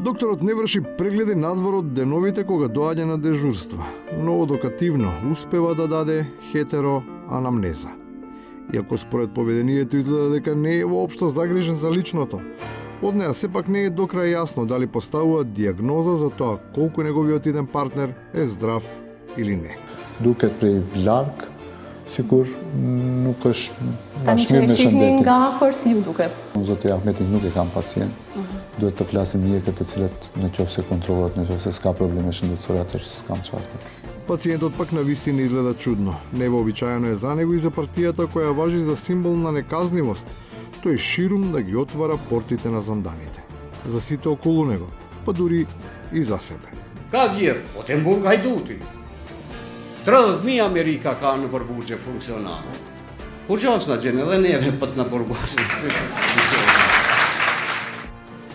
Докторот не врши прегледи надвор од деновите кога доаѓа на дежурства, но одокативно успева да даде хетеро анамнеза. Иако според поведението изгледа дека не е воопшто загрижен за личното, од неа сепак не е до крај јасно дали поставува диагноза за тоа колку неговиот иден партнер е здрав или не. Duket prej larg, sikur nuk është Tani që e shihni nga afër si ju duket? Unë Zoti Ahmetit nuk e kam pacient. Duhet të flasim mjekët të cilët në qoftë se kontrollohet, në qoftë se s'ka probleme shëndetësore, atëherë s'kam çfarë. Пациентот пак навистина изгледа чудно. Невообичаено е за него и за партијата која важи за символ на неказнивост. Тој ширум да ги отвара портите на занданите. За сите околу него, па дури и за себе. Ka vjerë, po të mburg hajduti. 30.000 Amerika ka në përburgje funksionale. Kur që është në gjenë edhe neve pët në burgosin.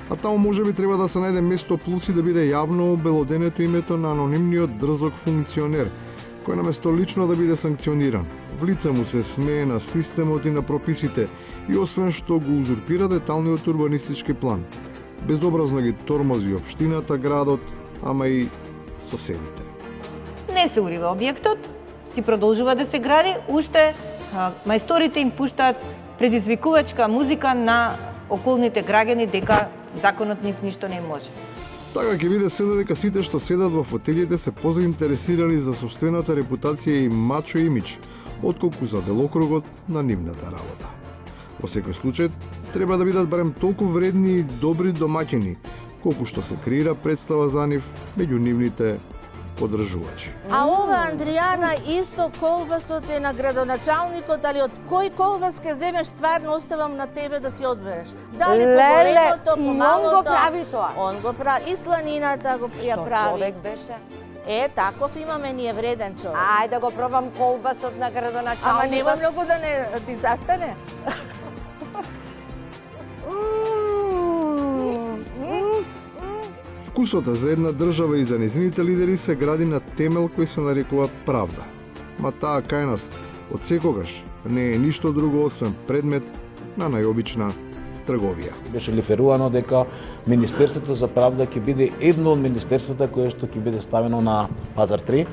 А таму може би треба да се најде место плюс и да биде јавно обелоденето името на анонимниот дрзок функционер, кој наместо лично да биде санкциониран. В лице му се смее на системот и на прописите и освен што го узурпира деталниот урбанистички план. Безобразно ги тормози општината, градот, ама и соседите. Не се урива објектот, си продолжува да се гради, уште мајсторите им пуштаат предизвикувачка музика на околните граѓани дека законот нив ништо не може. Така ќе биде се дека сите што седат во фотелите се позаинтересирани за собствената репутација и мачо имидж, отколку за делокругот на нивната работа. Во секој случај, треба да бидат барем толку вредни и добри домаќини, колку што се креира представа за нив меѓу нивните подржувачи. А ова Андријана исто колбасот е на градоначалникот, али од кој колбас ке земеш, стварно оставам на тебе да си одбереш. Дали по големото, по малото. Он го прави тоа. Он го прави, и сланината го ја прави. Што човек беше? Таков имаме ние вреден човек. Ајде да го пробам колбасот на градоначалникот. Ама нема многу да не ти застане. Вкусот за една држава и за незините лидери се гради на темел кој се нарекува правда. Ма таа кај нас од секогаш не е ништо друго освен предмет на најобична трговија. Беше лиферувано дека Министерството за правда ќе биде едно од министерствата кое што ќе биде ставено на пазар 3,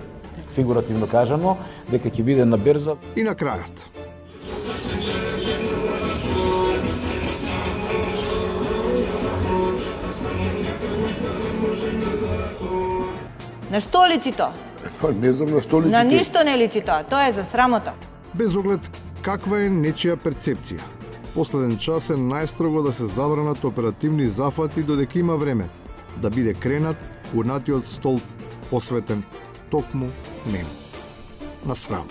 фигуративно кажано, дека ќе биде на берза. И на крајот. На што личи тоа? Не знам на што личи. На ништо не личи тоа, тоа е за срамота. Без оглед каква е нечија перцепција. Последен час е најстрого да се забранат оперативни зафати додека има време, да биде кренат урнатиот стол посветен токму нему. На срам.